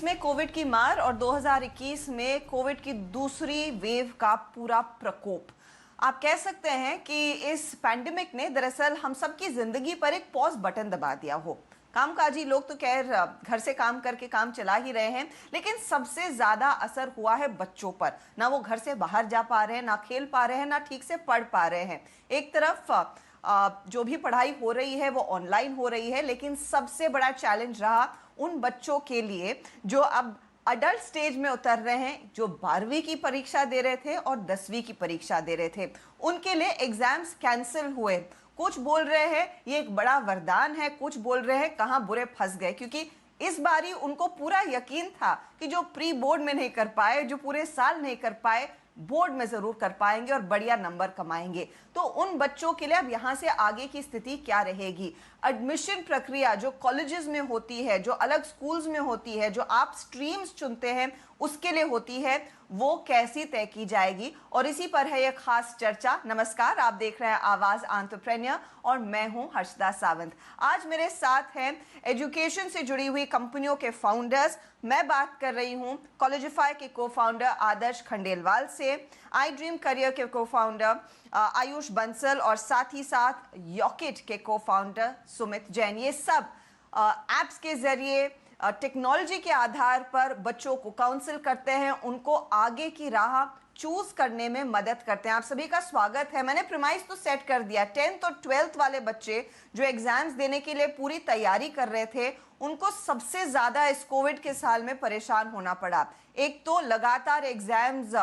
में कोविड की मार और 2021 में कोविड की दूसरी वेव का पूरा प्रकोप। आप कह सकते हैं कि इस पैंडेमिक ने दरअसल हम सबकी जिंदगी पर एक पॉज बटन दबा दिया हो। कामकाजी लोग तो खैर घर से काम करके काम चला ही रहे हैं, लेकिन सबसे ज्यादा असर हुआ है बच्चों पर। ना वो घर से बाहर जा पा रहे हैं, ना खेल पा रहे हैं, ना ठीक से पढ़ पा रहे हैं। एक तरफ जो भी पढ़ाई हो रही है वो ऑनलाइन हो रही है, लेकिन सबसे बड़ा चैलेंज रहा उन बच्चों के लिए जो अब अडल्ट स्टेज में उतर रहे हैं, जो 12वीं की परीक्षा दे रहे थे और 10वीं की परीक्षा दे रहे थे। उनके लिए एग्जाम्स कैंसिल हुए। कुछ बोल रहे हैं ये एक बड़ा वरदान है, कुछ बोल रहे हैं कहां बुरे फंस गए, क्योंकि इस बारी उनको पूरा यकीन था कि जो प्री बोर्ड में नहीं कर पाए, जो पूरे साल नहीं कर पाए, बोर्ड में जरूर कर पाएंगे और बढ़िया नंबर कमाएंगे। तो उन बच्चों के लिए अब यहां से आगे की स्थिति क्या रहेगी? एडमिशन प्रक्रिया जो कॉलेजेस में होती है, जो अलग स्कूल्स में होती है, जो आप स्ट्रीम्स चुनते हैं उसके लिए होती है, वो कैसी तय की जाएगी? और इसी पर है यह खास चर्चा। नमस्कार, आप देख रहे हैं आवाज एंटरप्रेन्योर और मैं हूं हर्षदा सावंत। आज मेरे साथ हैं एजुकेशन से जुड़ी हुई कंपनियों के फाउंडर्स। मैं बात कर रही हूं कॉलेजिफाई के को फाउंडर आदर्श खंडेलवाल से, आई ड्रीम करियर के को फाउंडर आयुष बंसल और साथ ही साथ यॉकेट के को फाउंडर सुमित जैन। ये सब एप्स के जरिए टेक्नोलॉजी के आधार पर बच्चों को काउंसिल करते हैं, उनको आगे की राह चूज करने में मदद करते हैं। आप सभी का स्वागत है। मैंने प्रीमाइस तो सेट कर दिया। 10th और 12th वाले बच्चे जो एग्जाम्स देने के लिए पूरी तैयारी कर रहे थे, उनको सबसे ज्यादा इस कोविड के साल में परेशान होना पड़ा। एक तो लगातार एग्जाम्स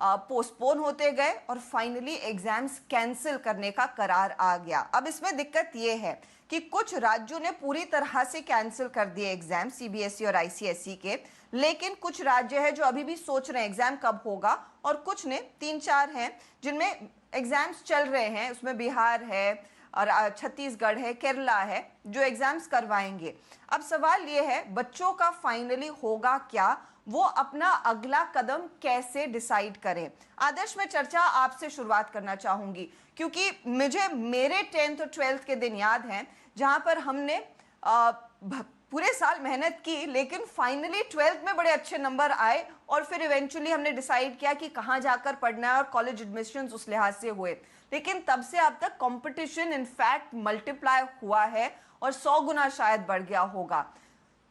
पोस्टपोन होते गए और फाइनली एग्जाम्स कैंसिल करने का करार आ गया। अब इसमें दिक्कत यह है कि कुछ राज्यों ने पूरी तरह से कैंसिल कर दिए एग्जाम, सीबीएसई और आईसीएसई के, लेकिन कुछ राज्य है जो अभी भी सोच रहे हैं एग्जाम कब होगा, और कुछ ने 3-4 हैं जिनमें एग्जाम्स चल रहे हैं। उसमें बिहार है और छत्तीसगढ़ है, केरला है, जो एग्जाम्स करवाएंगे। अब सवाल यह है बच्चों का फाइनली होगा क्या, वो अपना अगला कदम कैसे डिसाइड करें? आदर्श, मैं चर्चा आपसे शुरुआत करना चाहूंगी, क्योंकि मुझे मेरे 10th और 12th के दिन याद हैं जहां पर हमने पूरे साल मेहनत की, लेकिन फाइनली 12th में बड़े अच्छे नंबर आए और फिर इवेंचुअली हमने डिसाइड किया कि कहां जाकर पढ़ना है और कॉलेज एडमिशंस उस लिहाज से हुए। लेकिन तब से अब तक कंपटीशन इनफैक्ट मल्टीप्लाई हुआ है और 100 गुना शायद बढ़ गया होगा।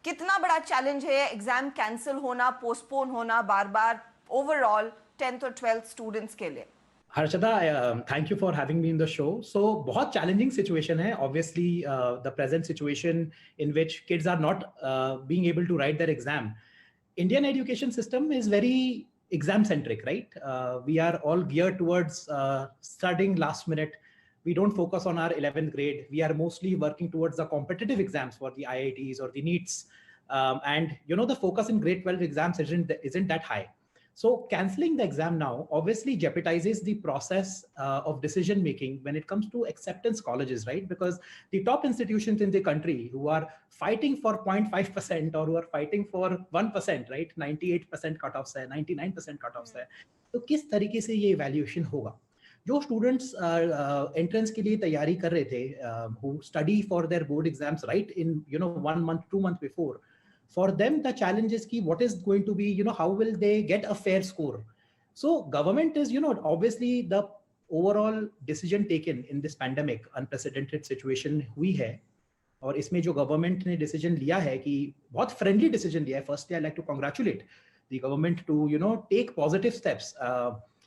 कितना बड़ा चैलेंज है एग्जाम कैंसिल होना, पोस्टपोन होना बार बार ओवरऑल 10th और 12th स्टूडेंट्स के लिए? Harshada, thank you for having me in the show. So, बहुत challenging situation है. Obviously, the present situation in which kids are not being able to write their exam. Indian education system is very exam centric, right? We are all geared towards studying last minute. We don't focus on our 11th grade. We are mostly working towards the competitive exams for the IITs or the NEETs. And you know, the focus in grade 12 exams isn't that high. So canceling the exam now obviously jeopardizes the process of decision making when it comes to acceptance colleges, right? Because the top institutions in the country who are fighting for 0.5% or who are fighting for 1%, right? 98% cutoffs है, 99% cutoffs है. तो किस तरीके से ये evaluation होगा? जो students entrance के लिए तैयारी कर रहे थे, who study for their board exams, right? In 1 month, 2 months before. For them, the challenge is what is going to be, how will they get a fair score? So government is, obviously the overall decision taken in this pandemic, unprecedented situation हुई है, और इसमें जो government ने decision लिया है कि बहुत friendly decision लिया है. Firstly, I'd like to congratulate the government to, take positive steps.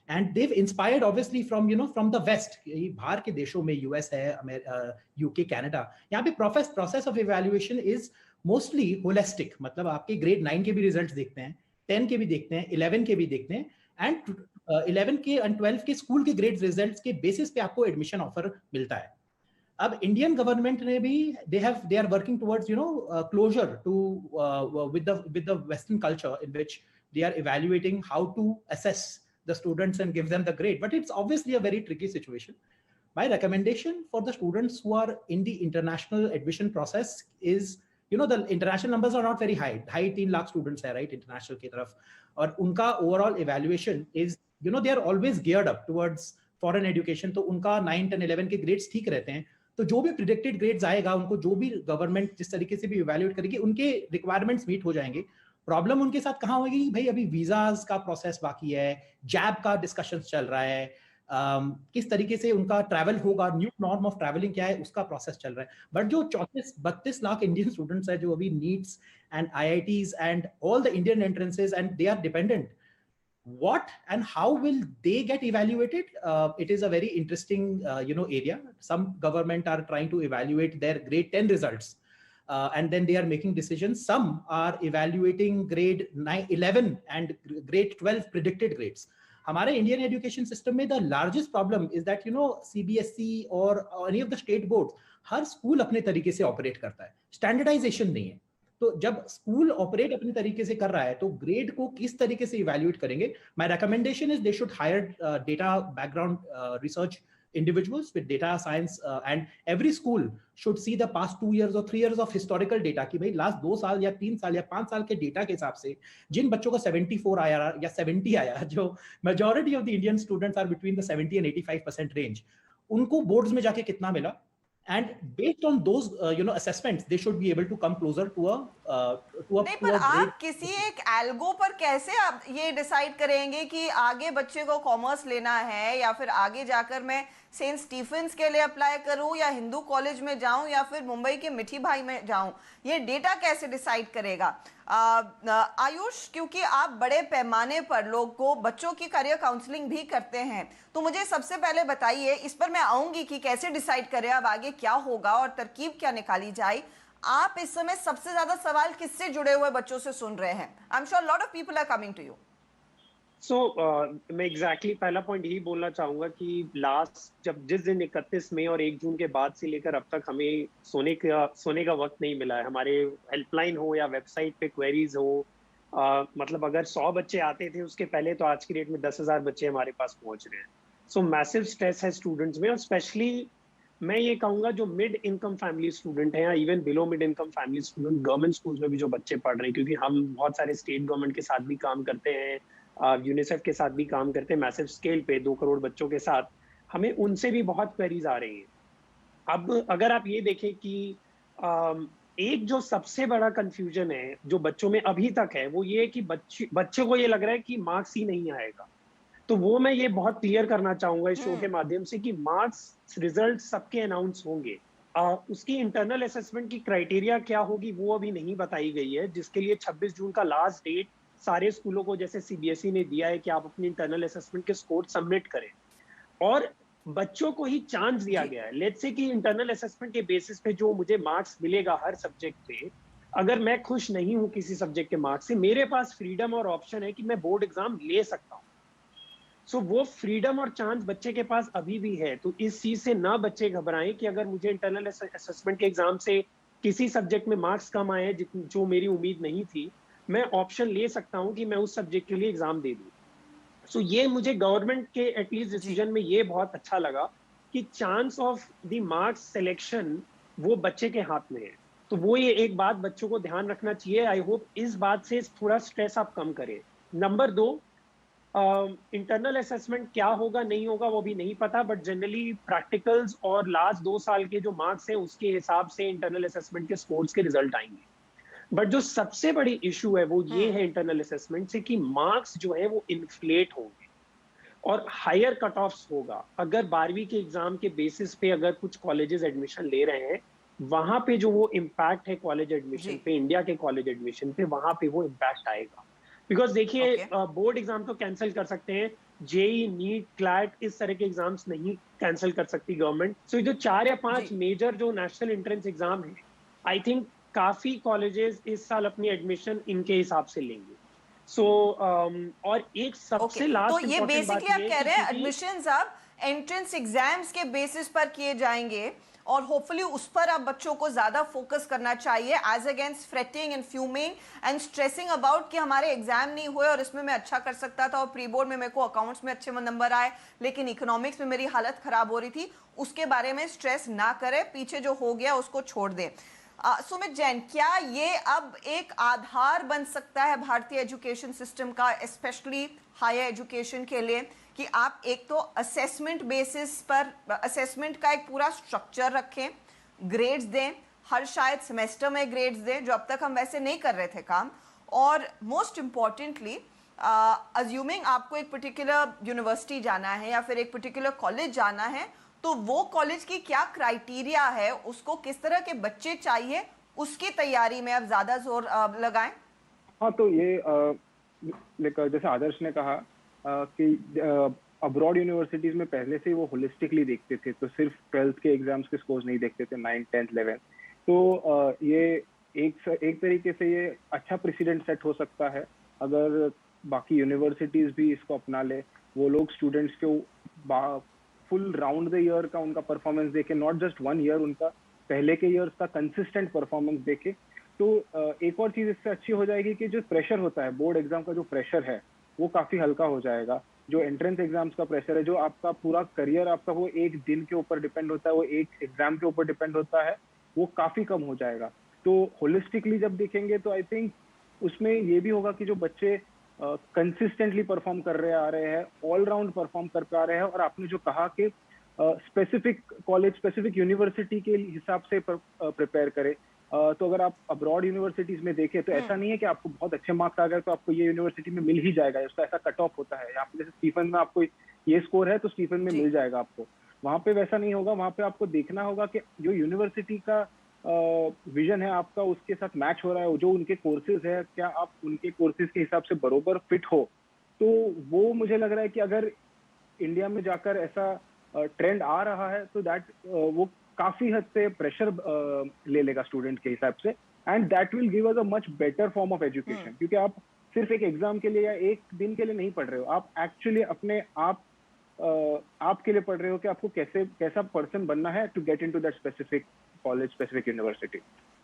And they've inspired obviously from the West. बाहर के देशों में US है, UK, Canada, यहाँ पे process of evaluation is mostly holistic, मतलब आपके ग्रेड 9 के भी रिजल्ट्स देखते हैं, 10 के भी देखते हैं, 11 के भी देखते हैं, एंड 11 के एंड 12 के स्कूल के ग्रेड रिजल्ट्स के बेसिस पे आपको एडमिशन ऑफर मिलता है. अब इंडियन गवर्नमेंट ने भी they are working towards closer to with the western culture in which they are evaluating how to assess the students and give them the grade, but it's obviously a very tricky situation. My recommendation for the students who are in the international admission process is, the international numbers are not very high. 3 lakh students है, right, international की तरफ, और उनका overall evaluation is, they are always geared up towards foreign education. तो उनका 9, 10, 11 के grades ठीक रहते हैं. तो जो भी predicted grades आएगा, उनको जो भी government जिस तरीके से भी evaluate करेगी, उनके requirements meet हो जाएंगे. प्रॉब्लम उनके साथ कहाँ होगी कि भाई अभी वीजाज का प्रोसेस बाकी है, जैब का डिस्कशन चल रहा है, किस तरीके से उनका ट्रैवल होगा, न्यू नॉर्म ऑफ ट्रैवलिंग क्या है, उसका प्रोसेस चल रहा है. बट जो 34-32 लाख इंडियन स्टूडेंट्स है जो अभी NEETs and IITs and all the Indian entrances and they are dependent, what and how will they get evaluated? It is a very interesting area. Some government are trying to evaluate their grade 10 results, and then they are making decisions. Some are evaluating grade 9 11 and grade 12 predicted grades. हमारे Indian education system में the largest problem is that CBSE और any of the state board, her school अपने तरीके से operate करता है, standardisation नहीं है. तो जब स्कूल ऑपरेट अपने तरीके से कर रहा है तो ग्रेड को किस तरीके से इवैल्यूएट करेंगे? My recommendation is they should hire data background research individuals with data science, and every school should see the past 2 years or 3 years of historical data कि भाई लास्ट 2 साल या 3 साल या 5 साल के डेटा के हिसाब से जिन बच्चों को 74 आया या 70 आया, जो majority of the Indian students are between the 70 and 85% range, उनको बोर्ड्स में जाके कितना मिला, and based on those assessments they should be able to come closer to a नहीं, पर आप किसी एक एल्गो पर कैसे आप ये डिसाइड करेंगे कि आगे बच्चे को कॉमर्स लेना है या फिर आगे जाकर मैं सेंट स्टीफेंस के लिए अप्लाई करूं या हिंदू कॉलेज में जाऊं या फिर मुंबई के मिठी भाई में जाऊं? ये डेटा कैसे डिसाइड करेगा? आयुष, क्योंकि आप बड़े पैमाने पर लोग को बच्चों की करियर काउंसलिंग भी करते हैं, तो मुझे सबसे पहले बताइए, इस पर मैं आऊंगी कि कैसे डिसाइड करें अब आगे क्या होगा और तरकीब क्या निकाली जाए. आप इस समय सबसे ज्यादा सवाल किससे जुड़े हुए बच्चों से सुन रहे हैं? I am sure lot of people are coming to you. So मैं एग्जैक्टली पहला पॉइंट यही बोलना चाहूंगा कि जिस दिन 31 मई और 1 जून के बाद से लेकर अब तक हमें सोने का वक्त नहीं मिला है. हमारे हेल्पलाइन हो या वेबसाइट पे क्वेरीज हो, मतलब अगर 100 बच्चे आते थे उसके पहले, तो आज की डेट में 10,000 बच्चे हमारे पास पहुंच रहे हैं. सो मैसिव स्ट्रेस है स्टूडेंट्स में, और स्पेशली मैं ये कहूंगा जो मिड इनकम फैमिली स्टूडेंट हैं या even below mid income family student, government schools में भी जो बच्चे पढ़ रहे हैं, क्योंकि हम बहुत सारे स्टेट गवर्नमेंट के साथ भी काम करते हैं, यूनिसेफ के साथ भी काम करते हैं, मैसिव स्केल पे 2 करोड़ बच्चों के साथ, हमें उनसे भी बहुत क्वेरीज आ रही हैं. अब अगर आप ये देखें कि एक जो सबसे बड़ा कंफ्यूजन है जो बच्चों में अभी तक है, वो ये है कि बच्चे को ये लग रहा है कि मार्क्स ही नहीं आएगा. तो वो मैं ये बहुत क्लियर करना चाहूंगा इस शो के माध्यम से कि मार्क्स रिजल्ट सबके अनाउंस होंगे. उसकी इंटरनल असेसमेंट की क्राइटेरिया क्या होगी वो अभी नहीं बताई गई है, जिसके लिए 26 जून का लास्ट डेट सारे स्कूलों को जैसे CBSE ने दिया है कि आप अपनी इंटरनल असेसमेंट के स्कोर सबमिट करें, और बच्चों को ही चांस दिया गया है. लेट्स से कि इंटरनल असेसमेंट के बेसिस पे जो मुझे मार्क्स मिलेगा हर सब्जेक्ट पे, अगर मैं खुश नहीं हूं किसी सब्जेक्ट के मार्क्स से, मेरे पास फ्रीडम और ऑप्शन है कि मैं बोर्ड एग्जाम ले सकता हूं. सो वो फ्रीडम और चांस बच्चे के पास अभी भी है. तो इस चीज से ना बच्चे घबराएं कि अगर मुझे इंटरनल असेसमेंट के एग्जाम से किसी सब्जेक्ट में मार्क्स कम आए जो मेरी उम्मीद नहीं थी, मैं ऑप्शन ले सकता हूं कि मैं उस सब्जेक्ट के लिए एग्जाम दे दूं. सो ये मुझे गवर्नमेंट के एटलीस्ट डिसीजन में ये बहुत अच्छा लगा कि chance of the marks selection वो बच्चे के हाथ में है. तो वो ये एक बात बच्चों को ध्यान रखना चाहिए. आई होप इस बात से थोड़ा स्ट्रेस आप कम करें. नंबर 2, इंटरनल असेसमेंट क्या होगा नहीं होगा वो भी नहीं पता, बट जनरली प्रैक्टिकल्स और लास्ट 2 साल के जो मार्क्स हैं उसके हिसाब से इंटरनल असेसमेंट के स्कोर्स के रिजल्ट आएंगे. बट जो सबसे बड़ी इशू है वो ये है इंटरनल असेसमेंट से कि मार्क्स जो है वो इन्फ्लेट होंगे और हायर कट ऑफ्स होगा. अगर 12वीं के एग्जाम के बेसिस पे अगर कुछ कॉलेजेस एडमिशन ले रहे हैं, वहां पे जो वो इम्पैक्ट है कॉलेज एडमिशन पे, इंडिया के कॉलेज एडमिशन पे, वहां पे वो इम्पैक्ट आएगा. बिकॉज देखिए, बोर्ड एग्जाम तो कैंसिल कर सकते हैं, जेई, नीट, क्लैट, इस तरह के एग्जाम्स नहीं कैंसिल कर सकती गवर्नमेंट. सो जो 4 या 5 मेजर जो नेशनल एंट्रेंस एग्जाम है, आई थिंक काफी कॉलेजेस इस साल अपनी एडमिशन इनके हिसाब से लेंगे. सो और एक सबसे लास्ट, तो ये बेसिकली आप कह रहे हैं एडमिशंस अब एंट्रेंस एग्जाम्स के बेसिस पर किए जाएंगे और होपफुली उस पर आप बच्चों को ज्यादा फोकस करना चाहिए, as against fretting and fuming and stressing about कि हमारे एग्जाम नहीं हुए और इसमें मैं अच्छा कर सकता था और प्री बोर्ड में मेरे को अकाउंट्स में अच्छे नंबर आए लेकिन इकोनॉमिक्स में मेरी हालत खराब हो रही थी. उसके बारे में स्ट्रेस ना करें, पीछे जो हो गया उसको छोड़ दें. सुमित जैन, क्या ये अब एक आधार बन सकता है भारतीय एजुकेशन सिस्टम का, स्पेशली हायर एजुकेशन के लिए, कि आप एक तो असेसमेंट बेसिस पर असेसमेंट का एक पूरा स्ट्रक्चर रखें, ग्रेड्स दें, हर शायद सेमेस्टर में ग्रेड्स दें, जो अब तक हम वैसे नहीं कर रहे थे काम, और मोस्ट इम्पॉर्टेंटली अज्यूमिंग आपको एक पर्टिकुलर यूनिवर्सिटी जाना है या फिर एक पर्टिकुलर कॉलेज जाना है, तो वो कॉलेज की क्या क्राइटेरिया है, उसको किस तरह के बच्चे चाहिए, उसकी तैयारी में अब ज्यादा जोर लगाएं? हाँ, तो ये जैसे आदर्श ने कहा कि अब्रॉड यूनिवर्सिटीज में पहले से ही वो होलिस्टिकली देखते थे, तो सिर्फ 12th के एग्जाम्स के स्कोर्स नहीं देखते थे, 9th 10th 11th। तो ये एक तरीके से ये अच्छा प्रेसिडेंट सेट हो सकता है अगर बाकी यूनिवर्सिटीज भी इसको अपना ले। वो लोग स्टूडेंट्स को फुल राउंड द ईयर का उनका परफॉर्मेंस देखे, नॉट जस्ट 1 ईयर, उनका पहले के ईयर्स का कंसिस्टेंट परफॉर्मेंस देखे। तो एक और चीज इससे अच्छी हो जाएगी कि जो प्रेशर होता है, बोर्ड एग्जाम का जो प्रेशर है वो काफी हल्का हो जाएगा। जो एंट्रेंस एग्जाम्स का प्रेशर है, जो आपका पूरा करियर आपका वो एक दिन के ऊपर डिपेंड होता है, वो एक एग्जाम के ऊपर डिपेंड होता है, वो काफी कम हो जाएगा। तो होलिस्टिकली जब देखेंगे तो आई थिंक उसमें ये भी होगा कि जो बच्चे कंसिस्टेंटली परफॉर्म कर रहे आ रहे हैं, ऑल राउंड परफॉर्म कर पा रहे हैं, और आपने जो कहा कि स्पेसिफिक कॉलेज, स्पेसिफिक यूनिवर्सिटी के हिसाब से प्रिपेयर करे। तो अगर आप अब्रॉड यूनिवर्सिटीज में देखें तो ऐसा नहीं है कि आपको बहुत अच्छे मार्क्स आ गए तो आपको ये यूनिवर्सिटी में मिल ही जाएगा, उसका ऐसा कट ऑफ होता है। यहाँ पे जैसे स्टीफन में आपको ये स्कोर है तो स्टीफन में मिल जाएगा आपको, वहां पे वैसा नहीं होगा। वहां पे आपको देखना होगा कि जो यूनिवर्सिटी का विजन है आपका उसके साथ मैच हो रहा है, जो उनके कोर्सेज है क्या आप उनके कोर्सेज के हिसाब से बरोबर फिट हो। तो वो मुझे लग रहा है कि अगर इंडिया में जाकर ऐसा ट्रेंड आ रहा है तो दैट वो काफी हद से प्रेशर ले लेगा स्टूडेंट के हिसाब से, and that will give us a much better form of education. क्योंकि आप सिर्फ एक एग्जाम के लिए या एक दिन के लिए नहीं पढ़ रहे हो, आप एक्चुअली अपने आप के लिए पढ़ रहे हो कि आपको कैसा पर्सन बनना है to get into that specific college, specific university.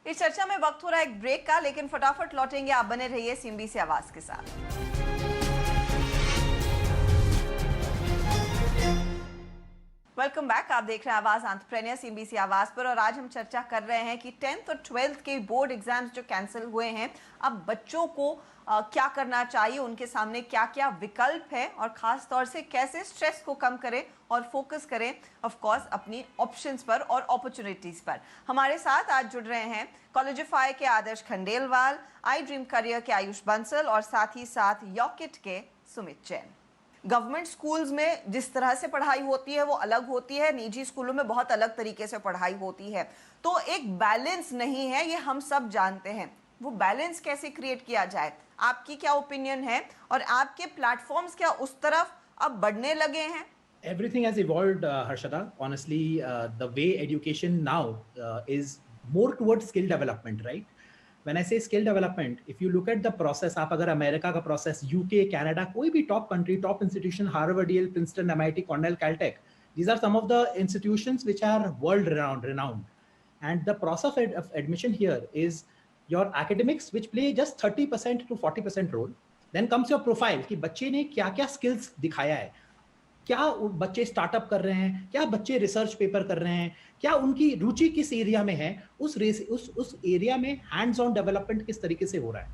इस चर्चा में वक्त हो रहा है एक ब्रेक का, लेकिन फटाफट लौटेंगे, आप बने रहिए CNBC आवाज के साथ। वेलकम बैक, आप देख रहे हैं आवाज एंटरप्रेन्योर CNBC आवाज पर, और आज हम चर्चा कर रहे हैं कि 10th और 12th के बोर्ड एग्जाम्स जो कैंसिल हुए हैं, अब बच्चों को क्या करना चाहिए, उनके सामने क्या क्या विकल्प है, और खास तौर से कैसे स्ट्रेस को कम करें और फोकस करें ऑफ कोर्स अपनी ऑप्शंस पर और अपॉर्चुनिटीज पर। हमारे साथ आज जुड़ रहे हैं कॉलेजिफाई के आदर्श खंडेलवाल, आई ड्रीम करियर के आयुष बंसल, और साथ ही साथ यॉकेट के सुमित जैन। गवर्नमेंट स्कूल्स में जिस तरह से पढ़ाई होती है वो अलग होती है, निजी स्कूलों में बहुत अलग तरीके से पढ़ाई होती है, तो एक बैलेंस नहीं है, ये हम सब जानते हैं। वो बैलेंस कैसे क्रिएट किया जाए, आपकी क्या ओपिनियन है, और आपके प्लेटफॉर्म्स क्या उस तरफ अब बढ़ने लगे हैं? Everything has evolved, Harshada. Honestly, the way education now is more towards skill development, right? When I say skill development, if you look at the process, आप अगर अमेरिका का process, UK, Canada, कोई भी top country, top institution, Harvard, Yale, Princeton, MIT, Cornell, Caltech, these are some of the institutions which are world renowned. And the process of admission here is your academics, which play just 30% to 40% role. Then comes your profile, कि बच्चे ने क्या क्या skills दिखाया है, क्या बच्चे startup कर रहे हैं, क्या बच्चे रिसर्च पेपर कर रहे हैं, क्या उनकी रुचि किस एरिया में है, उस एरिया में हैंड्स ऑन डेवलपमेंट किस तरीके से हो रहा है।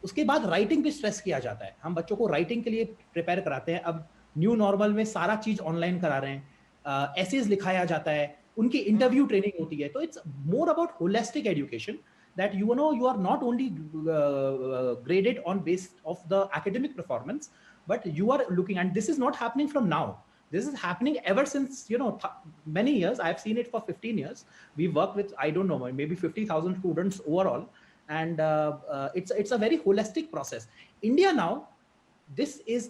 उसके बाद राइटिंग पे स्ट्रेस किया जाता है, हम बच्चों को राइटिंग के लिए प्रिपेयर कराते हैं। अब न्यू नॉर्मल में सारा चीज ऑनलाइन करा रहे हैं, एसेज लिखाया जाता है, उनकी इंटरव्यू ट्रेनिंग होती है। तो it's more about holistic education, that you are not only graded on base of the academic performance, but you are looking, and this is not happening from now, this is happening ever since many years. I've seen it for 15 years. We work with, I don't know, maybe 50,000 students overall, and it's a very holistic process. India now, this is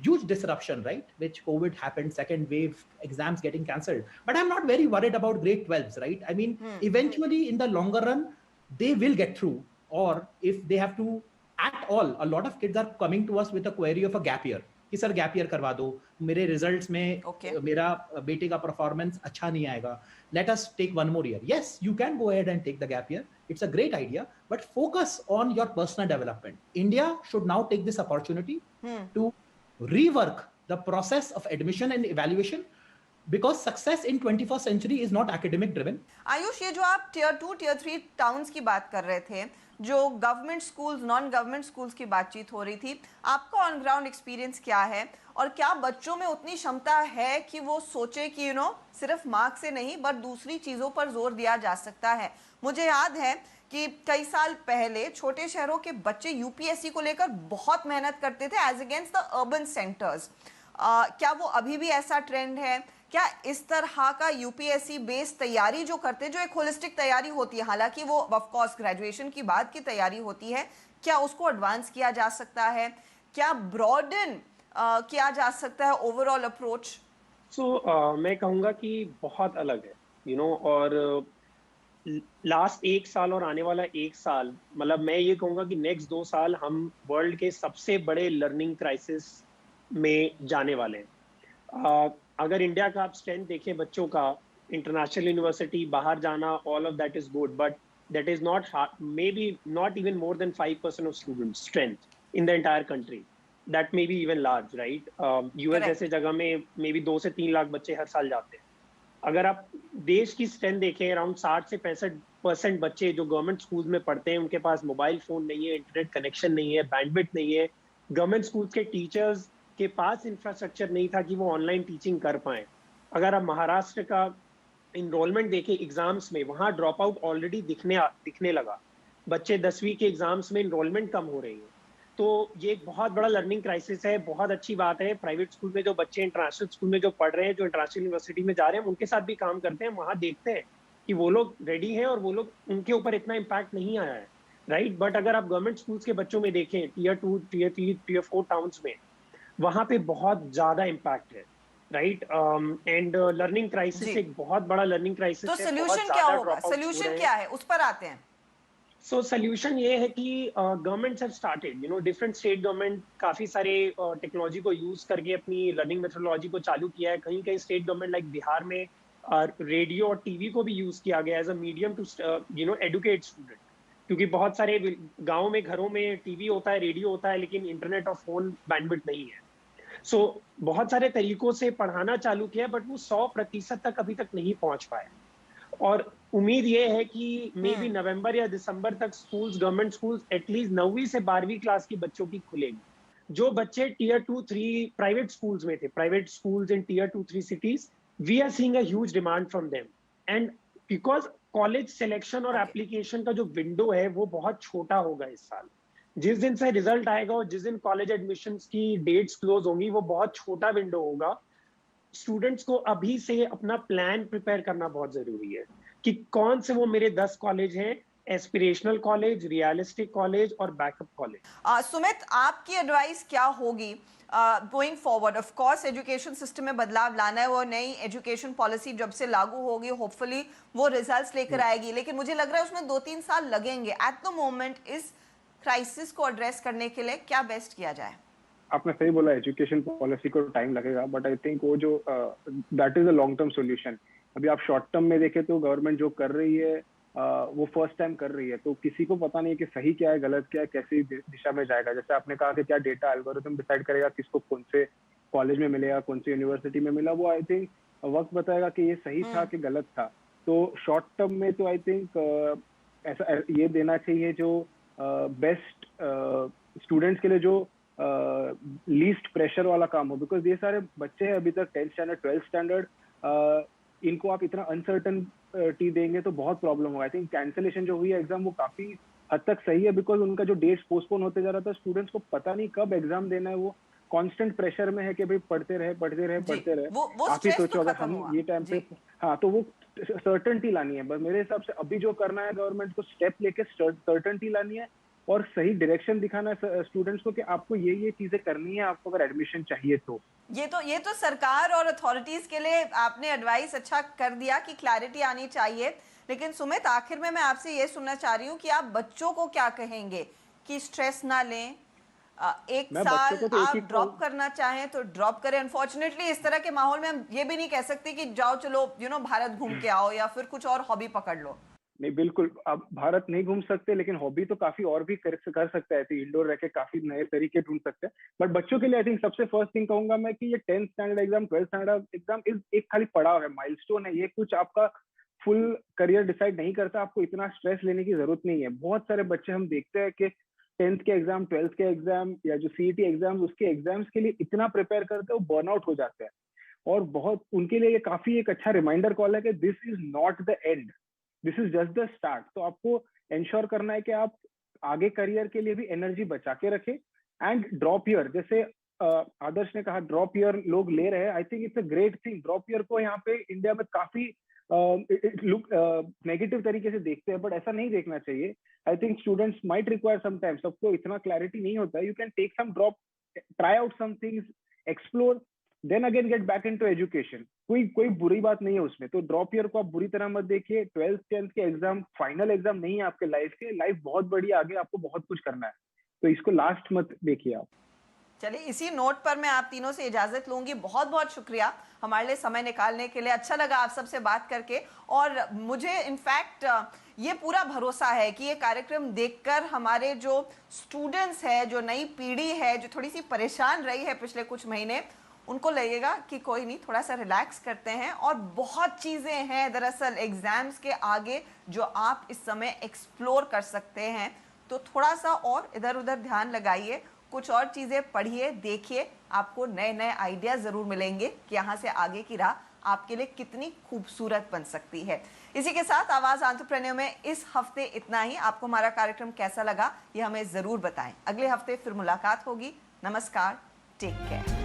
huge disruption, right? Which COVID happened, second wave, exams getting cancelled. But I'm not very worried about grade 12s, right? I mean, eventually in the longer run, they will get through. Or if they have to at all, a lot of kids are coming to us with a query of a gap year. कि sir gap year करवा दो, मेरे results में मेरा बेटे का performance अच्छा नहीं आएगा, let us take one more year. Yes, you can go ahead and take the gap year, it's a great idea, but focus on your personal development. India should now take this opportunity to rework the process of admission and evaluation, because success in 21st century is not academic driven. Ayush, ये जो आप tier 2 tier 3 towns की बात कर रहे थे, जो government schools, non government schools की बातचीत हो रही थी, आपका ऑन ग्राउंड एक्सपीरियंस क्या है, और क्या बच्चों में उतनी क्षमता है कि वो सोचे कि सिर्फ मार्क्स से नहीं बट दूसरी चीज़ों पर जोर दिया जा सकता है? मुझे याद है कि कई साल पहले छोटे शहरों के बच्चे यूपीएससी को लेकर बहुत मेहनत करते थे as against the urban centres. क्या वो अभी भी ऐसा ट्रेंड है? क्या इस तरह का यूपीएससी बेस्ड तैयारी जो करते हैं, जो एक होलिस्टिक तैयारी होती है, हालांकि वो ऑफ कोर्स ग्रेजुएशन की बाद की तैयारी होती है, क्या उसको एडवांस किया जा सकता है? क्या ब्रॉडन किया जा सकता है ओवरऑल अप्रोच? मैं कहूँगा कि बहुत अलग है, और लास्ट 1 साल और आने वाला 1 साल, मतलब मैं ये कहूँगा कि नेक्स्ट 2 साल हम वर्ल्ड के सबसे बड़े लर्निंग क्राइसिस में जाने वाले हैं। अगर इंडिया का आप स्ट्रेंथ देखें बच्चों का, इंटरनेशनल यूनिवर्सिटी बाहर जाना, all of that is good, but that is not may be not even more than 5% of student strength in the entire country. That may be even large, right? US जैसे जगह में may be 2 से 3 लाख बच्चे हर साल जाते हैं। अगर आप देश की स्ट्रेंथ देखें, अराउंड 60 से 65% बच्चे जो गवर्नमेंट स्कूल में पढ़ते हैं, उनके पास मोबाइल फोन नहीं है, इंटरनेट कनेक्शन नहीं है, बैंडविड्थ नहीं है। गवर्नमेंट स्कूल के टीचर्स के पास इंफ्रास्ट्रक्चर नहीं था कि वो ऑनलाइन टीचिंग कर पाए। अगर आप महाराष्ट्र का इनरोलमेंट देखें एग्जाम्स में, वहां ड्रॉप आउट ऑलरेडी दिखने लगा। बच्चे 10वीं के एग्जाम्स में इनरोलमेंट कम हो रही है। तो ये एक बहुत बड़ा लर्निंग क्राइसिस है। बहुत अच्छी बात है, प्राइवेट स्कूल में जो बच्चे इंटरनेशनल स्कूल में जो पढ़ रहे हैं, जो इंटरनेशनल यूनिवर्सिटी में जा रहे हैं, उनके साथ भी काम करते हैं, वहां देखते हैं कि वो लोग रेडी हैं और वो लोग, उनके ऊपर इतना इम्पैक्ट नहीं आया है, राइट? बट अगर आप गवर्नमेंट स्कूल्स के बच्चों में देखें, टीयर 2, टीयर 3, टीयर 4 टाउन्स में, वहां पे बहुत ज्यादा इम्पैक्ट है, राइट? एंड लर्निंग क्राइसिस एक बहुत बड़ा लर्निंग क्राइसिस तो है। सोल्यूशन क्या होगा? सोल्यूशन क्या है, उस पर आते हैं। सो सोल्यूशन ये है कि governments have started, different state government काफी सारे टेक्नोलॉजी को यूज करके अपनी लर्निंग मेथोडोलॉजी को चालू किया है। कहीं कहीं स्टेट गवर्नमेंट लाइक बिहार में रेडियो और टीवी को भी यूज किया गया as a medium to educate student, क्योंकि बहुत सारे गाँव में घरों में टीवी होता है, रेडियो होता है, लेकिन इंटरनेट और फोन बैंडविड्थ नहीं है। सो बहुत सारे तरीकों से पढ़ाना चालू किया, बट वो 100% तक अभी तक नहीं पहुंच पाया। और उम्मीद ये है कि मे बी नवंबर या दिसंबर तक स्कूल्स, गवर्नमेंट स्कूल्स एटलीस्ट 9वीं से 12वीं क्लास की बच्चों की खुलेगी। जो बच्चे टीयर 2, 3 प्राइवेट स्कूल्स में थे, private schools in tier 2, 3 cities, we are seeing a huge demand from them. And because college selection और एप्लीकेशन का जो विंडो है वो बहुत छोटा होगा इस साल। जिस दिन से रिजल्ट आएगा और जिस दिन कॉलेज एडमिशंस की डेट्स क्लोज होंगी, वो बहुत छोटा विंडो होगा। स्टूडेंट्स को अभी से अपना प्लान प्रिपेयर करना बहुत जरूरी है कि कौन से वो मेरे 10 कॉलेज हैं, एस्पिरेशनल कॉलेज, रियलिस्टिक कॉलेज और बैकअप कॉलेज। सुमित, आपकी एडवाइस क्या होगी going forward? Of course education system में बदलाव लाना है, वो नई एजुकेशन पॉलिसी जब से लागू होगी, होपफुली वो रिजल्ट्स लेकर आएगी, लेकिन मुझे लग रहा है उसमें 2-3 साल लगेंगे। एट द मोमेंट इस क्राइसिस को एड्रेस करने के लिए क्या बेस्ट किया जाए? आपने सही बोला, एजुकेशन पॉलिसी को टाइम लगेगा, बट आई थिंक वो जो that is a long term solution. अभी आप शॉर्ट टर्म में देखें तो गवर्नमेंट जो कर रही है वो फर्स्ट टाइम कर रही है, तो किसी को पता नहीं है कि सही क्या है, गलत क्या है, कैसी दिशा में जाएगा। जैसे आपने कहा कि क्या डेटा एल्गोरिथम डिसाइड करेगा किसको कौन से कॉलेज में मिलेगा, कौन सी यूनिवर्सिटी में मिला, वो आई थिंक वक्त बताएगा कि ये सही था कि गलत था। तो शॉर्ट टर्म में तो आई थिंक ऐसा ये देना चाहिए जो बेस्ट स्टूडेंट्स के लिए जो लीस्ट प्रेशर वाला काम हो, बिकॉज ये सारे बच्चे हैं अभी तक 10th स्टैंडर्ड 12th स्टैंडर्ड, इनको आप इतना अनसर्टनिटी देंगे तो बहुत प्रॉब्लम होगा। आई थिंक कैंसिलेशन जो हुई है एग्जाम वो काफी हद तक सही है, बिकॉज उनका जो डेट्स पोस्टपोन होते जा रहा था, स्टूडेंट्स को पता नहीं कब एग्जाम देना है, वो कांस्टेंट प्रेशर में है कि भाई पढ़ते रहे। वो आप ही स्ट्रेस सोचो तो अगर हम ये टाइम पे, हाँ, तो वो सर्टेनिटी लानी है। बस मेरे हिसाब से अभी जो करना है गवर्नमेंट को, स्टेप लेके सर्टेनिटी लानी है और सही डायरेक्शन दिखाना है स्टूडेंट्स को कि आपको ये चीजें करनी है, आपको अगर एडमिशन चाहिए तो। ये तो सरकार और अथॉरिटीज के लिए आपने एडवाइस अच्छा कर दिया कि क्लैरिटी आनी चाहिए। लेकिन सुमित, आखिर में मैं आपसे ये सुनना चाह रही हूँ कि आप बच्चों को क्या कहेंगे कि स्ट्रेस ना लें, एक साल तो आप ड्रॉप करना चाहें तो ड्रॉप करें। अनफॉर्चुनेटली इस तरह के माहौल में हम ये भी नहीं कह सकते कि जाओ चलो भारत घूम के आओ या फिर कुछ और हॉबी पकड़ लो। नहीं, बिल्कुल, आप भारत नहीं घूम सकते, लेकिन हॉबी तो काफी और भी कर सकते हैं। इंडोर रह के काफी नए तरीके ढूंढ सकते हैं। बट बच्चों के लिए आई थिंक सबसे फर्स्ट थिंग कहूंगा मैं कि ये 10th standard exam, 12th standard exam एक खाली पड़ाव है, माइलस्टोन है। ये कुछ आपका फुल करियर डिसाइड नहीं करता। आपको इतना स्ट्रेस लेने की जरूरत नहीं है। बहुत सारे बच्चे हम देखते हैं कि 10th के एग्जाम, 12th के एग्जाम या जो CET एग्जाम, उसके एग्जाम्स के लिए इतना प्रिपेयर करते हैं, वो बर्नआउट हो जाते हैं। और बहुत उनके लिए ये काफी एक अच्छा रिमाइंडर कॉल है कि this is not the end. This is just the start. तो आपको इंश्योर करना है कि आप आगे करियर के लिए भी एनर्जी बचा के रखें। एंड ड्रॉप ईयर, जैसे आदर्श ने कहा ड्रॉप ईयर लोग ले रहे हैं, I think it's a great thing. Drop year को यहाँ पे इंडिया में काफी लुक नेगेटिव तरीके से देखते हैं, बट ऐसा नहीं देखना चाहिए। I think students might require some time, सबको इतना क्लैरिटी नहीं होता है। You can take some drop, try out some things, explore, then again get back into education. कोई बुरी बात नहीं है उसमें। तो ड्रॉप ईयर को आप बुरी तरह मत देखिए। 12th 10th के एग्जाम फाइनल एग्जाम नहीं है आपके लाइफ के। लाइफ बहुत बड़ी आगे, आपको बहुत कुछ करना है, तो इसको लास्ट मत देखिए आप। चलिए, इसी नोट पर मैं आप तीनों से इजाजत लूंगी। बहुत बहुत शुक्रिया हमारे लिए समय निकालने के लिए। अच्छा लगा आप सबसे बात करके, और मुझे इनफैक्ट ये पूरा भरोसा है कि ये कार्यक्रम देखकर हमारे जो स्टूडेंट्स हैं, जो नई पीढ़ी है, जो थोड़ी सी परेशान रही है पिछले कुछ महीने, उनको लगेगा कि कोई नहीं, थोड़ा सा रिलैक्स करते हैं। और बहुत चीज़ें हैं दरअसल एग्जाम्स के आगे जो आप इस समय एक्सप्लोर कर सकते हैं। तो थोड़ा सा और इधर उधर ध्यान लगाइए, कुछ और चीज़ें पढ़िए, देखिए, आपको नए नए आइडिया ज़रूर मिलेंगे कि यहाँ से आगे की राह आपके लिए कितनी खूबसूरत बन सकती है। इसी के साथ आवाज़ एंटरप्रेन्योर में इस हफ्ते इतना ही। आपको हमारा कार्यक्रम कैसा लगा ये हमें ज़रूर बताएं। अगले हफ्ते फिर मुलाकात होगी। नमस्कार, टेक केयर।